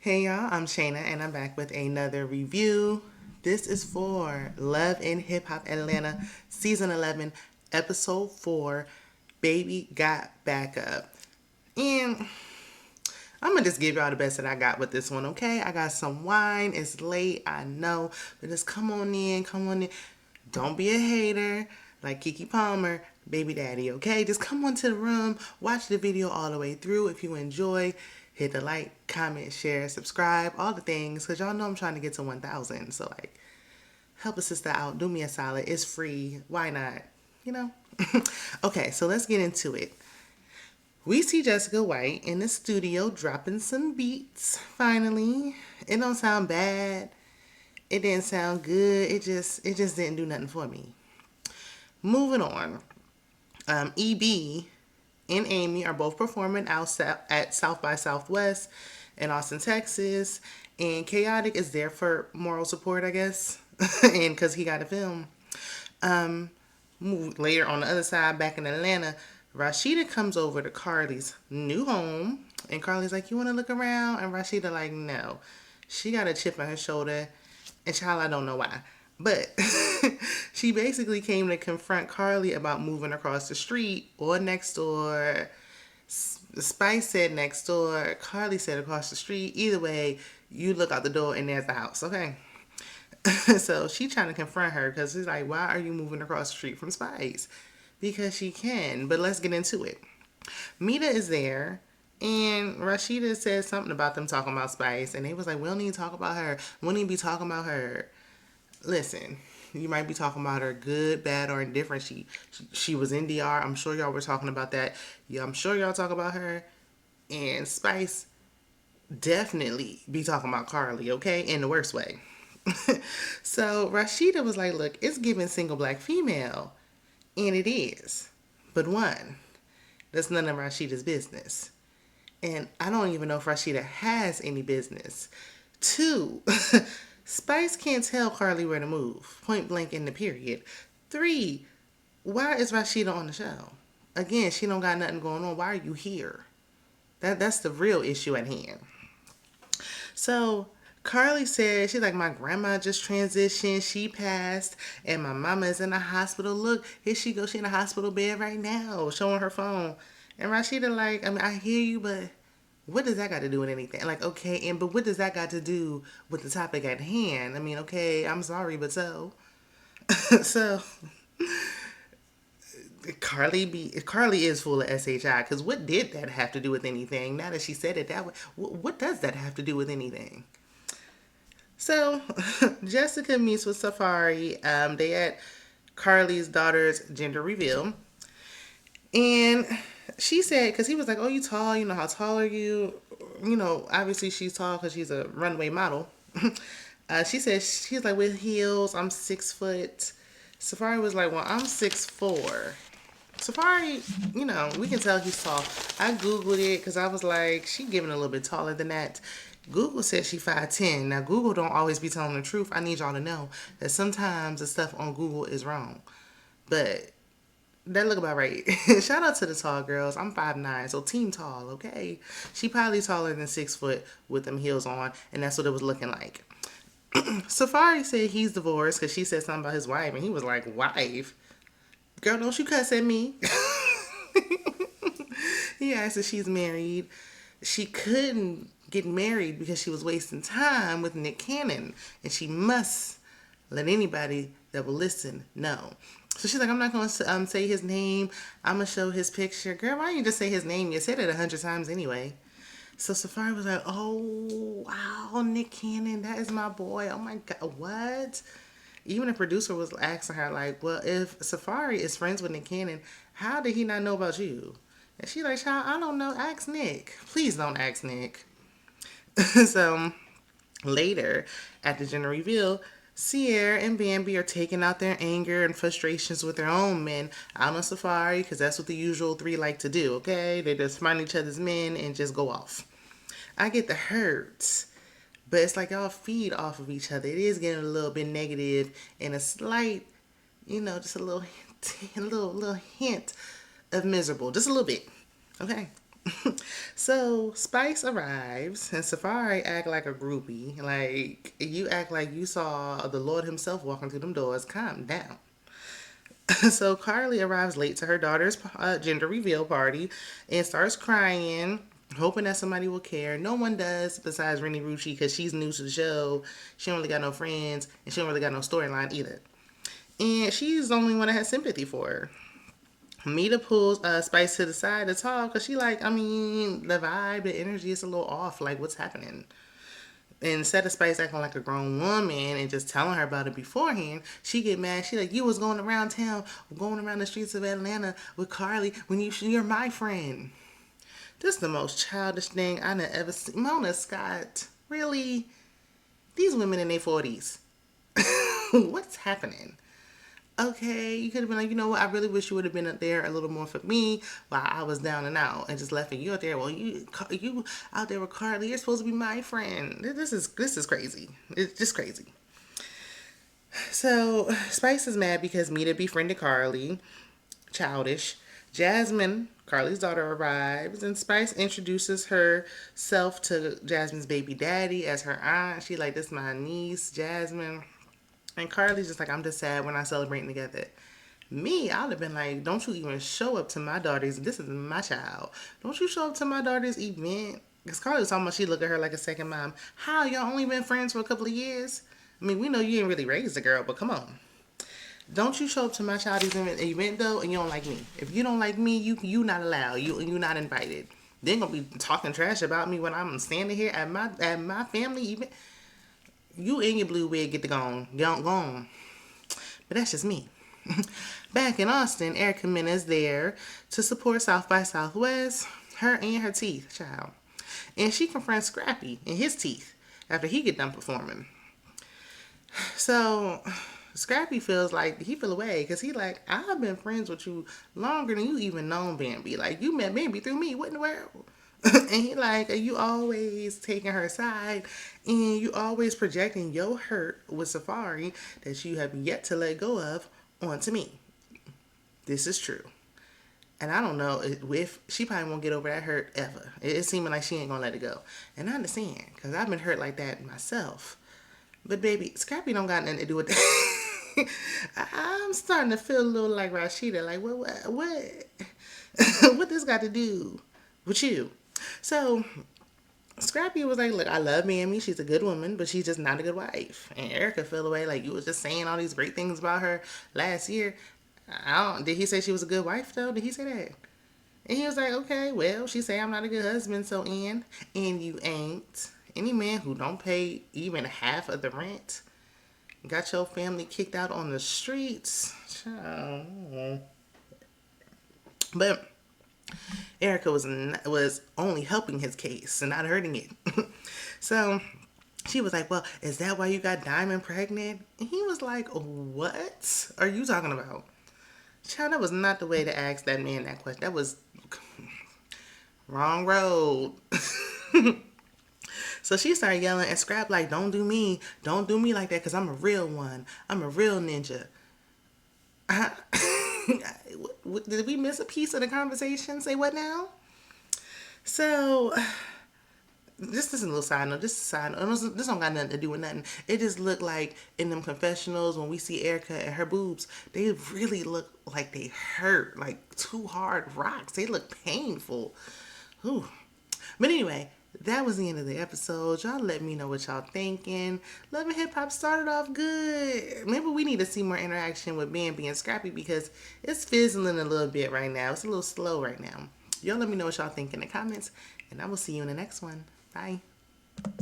Hey y'all, I'm Shayna and I'm back with another review. This is for Love and Hip Hop Atlanta Season 11, Episode 4, Baby Got Back Up. And I'm gonna just give y'all the best that I got with this one, okay? I got some wine, it's late, I know, but just come on in, come on in. Don't be a hater like Kiki Palmer, baby daddy, okay? Just come on to the room, watch the video all the way through. If you enjoy, hit the like, comment, share, subscribe, all the things, because y'all know I'm trying to get to 1,000. So, like, help a sister out, do me a solid. It's free. Why not? You know? Okay, so let's get into it. We see Jessica White in the studio dropping some beats, finally. It don't sound bad. It didn't sound good. It just didn't do nothing for me. Moving on. EB and Amy are both performing out at South by Southwest in Austin, Texas. And Chaotic is there for moral support, I guess. And because he got a film. Later on the other side, back in Atlanta, Rasheeda comes over to Karlie's new home. And Karlie's like, you want to look around? And Rasheeda like, no. She got a chip on her shoulder. And child, I don't know why. But she basically came to confront Karlie about moving across the street or next door. Spice said next door. Karlie said across the street. Either way, you look out the door and there's the house, okay? So she trying to confront her because she's like, why are you moving across the street from Spice? Because she can. But let's get into it. Meeda is there. And Rasheeda said something about them talking about Spice. And they was like, we don't need to talk about her. We don't need to be talking about her. Listen, you might be talking about her good, bad, or indifferent. She was in DR. I'm sure y'all were talking about that. Yeah, I'm sure y'all talk about her. And Spice definitely be talking about Karlie, okay? In the worst way. So Rasheeda was like, look, it's giving single black female. And it is. But one, that's none of Rasheeda's business. And I don't even know if Rasheeda has any business. Two, Spice can't tell Karlie where to move. Point blank in the period. Three, why is Rasheeda on the show? Again, she don't got nothing going on. Why are you here? That's the real issue at hand. So Karlie said, she's like, my grandma just transitioned. She passed. And my mama is in the hospital. Look, here she goes. She in a hospital bed right now, showing her phone. And Rasheeda like, I mean, I hear you, but what does that got to do with anything? Like, okay, and but what does that got to do with the topic at hand? I mean, okay, I'm sorry, but so. So Karlie is full of SHI because what did that have to do with anything? Now that she said it that way, what does that have to do with anything? So Jessica meets with Safari. They at Karlie's daughter's gender reveal, and she said, because he was like, "Oh, you tall? You know how tall are you? You know, obviously she's tall because she's a runway model." She said she's like with heels. I'm 6 foot. Safari was like, "Well, I'm 6'4". Safari, you know, we can tell he's tall. I googled it because I was like, she giving a little bit taller than that. Google says she 5'10". Now Google don't always be telling the truth. I need y'all to know that sometimes the stuff on Google is wrong, but that look about right. Shout out to the tall girls. I'm 5'9", so team tall, okay? She probably taller than 6 foot with them heels on, and that's what it was looking like. Safari said he's divorced because she said something about his wife, and he was like, wife? Girl, don't you cuss at me. He asked if she's married. She couldn't get married because she was wasting time with Nick Cannon, and she must let anybody that will listen know. So she's like, I'm not going to say his name. I'm going to show his picture. Girl, why don't you just say his name? You said it 100 times anyway. So Safari was like, oh, wow, Nick Cannon, that is my boy. Oh, my God, what? Even the producer was asking her, like, well, if Safari is friends with Nick Cannon, how did he not know about you? And she like, child, I don't know. Ask Nick. Please don't ask Nick. So later, at the gender reveal, Sierra and Bambi are taking out their anger and frustrations with their own men out on Safari because that's what the usual three like to do, okay? They just find each other's men and just go off. I get the hurts, but it's like y'all feed off of each other. It is getting a little bit negative and a slight, just a little, little hint of miserable, just a little bit. Okay. So Spice arrives and Safari act like a groupie. Like you act like you saw the Lord himself walking through them doors. Calm down. So Karlie arrives late to her daughter's gender reveal party and starts crying, hoping that somebody will care. No one does besides Rennie Rucci because she's new to the show. She don't really got no friends and she don't really got no storyline either. And she's the only one that has sympathy for her. Meeda pulls Spice to the side to talk because she like, I mean, the vibe, the energy is a little off. Like, what's happening? And instead of Spice acting like a grown woman and just telling her about it beforehand, she get mad. She like, you was going around town, going around the streets of Atlanta with Karlie when you're my friend. This is the most childish thing I done ever seen. Mona Scott, really? These women in their 40s. What's happening? Okay, you could have been like, you know what? I really wish you would have been up there a little more for me while I was down and out, and just left you out there. Well, you out there with Karlie. You're supposed to be my friend. This is crazy. It's just crazy. So Spice is mad because Meeda befriended Karlie. Childish. Jasmine, Karlie's daughter, arrives, and Spice introduces herself to Jasmine's baby daddy as her aunt. She like, this is my niece, Jasmine. And Karlie's just like, I'm just sad we're not celebrating together. Me, I would have been like, don't you even show up to my daughter's, this is my child. Don't you show up to my daughter's event. Because Karlie was talking about she look at her like a second mom. How, y'all only been friends for a couple of years? I mean, we know you ain't really raised the girl, but come on. Don't you show up to my child's event though and you don't like me. If you don't like me, you not allowed. You not invited. They gonna be talking trash about me when I'm standing here at my family event. You and your blue wig get to gone. But that's just me. Back in Austin, Erica Mena is there to support South by Southwest, her and her teeth, child. And she confronts Scrappy and his teeth after he get done performing. So Scrappy feels like he feel away because he like, I've been friends with you longer than you even known Bambi. Like you met Bambi through me. What in the world? And he like, you always taking her side and you always projecting your hurt with Safari that you have yet to let go of onto me. This is true. And I don't know if she probably won't get over that hurt ever. It's seeming like she ain't gonna let it go. And I understand, because I've been hurt like that myself. But baby, Scrappy don't got nothing to do with that. I'm starting to feel a little like Rasheeda. Like, what this got to do with you? So Scrappy was like, look, I love Mammy. She's a good woman, but she's just not a good wife. And Erica fell away like you was just saying all these great things about her last year. Did he say she was a good wife though? Did he say that? And he was like, okay, well, she say I'm not a good husband, so and you ain't. Any man who don't pay even half of the rent got your family kicked out on the streets. But Erica was only helping his case and not hurting it. So she was like, well, is that why you got Diamond pregnant? And he was like, what are you talking about? Child, that was not the way to ask that man that question. That was wrong road. So she started yelling at Scrap like, don't do me like that because I'm a real one. I'm a real ninja. Did we miss a piece of the conversation? Say what now? So, this is a little side note. This is a side note. This don't got nothing to do with nothing. It just looked like in them confessionals when we see Erica and her boobs, they really look like they hurt, like two hard rocks. They look painful. Ooh. But anyway, that was the end of the episode. Y'all let me know what y'all thinking. Love and Hip Hop started off good. Maybe we need to see more interaction with Bambi and Scrappy because it's fizzling a little bit right now. It's a little slow right now. Y'all let me know what y'all think in the comments, and I will see you in the next one. Bye.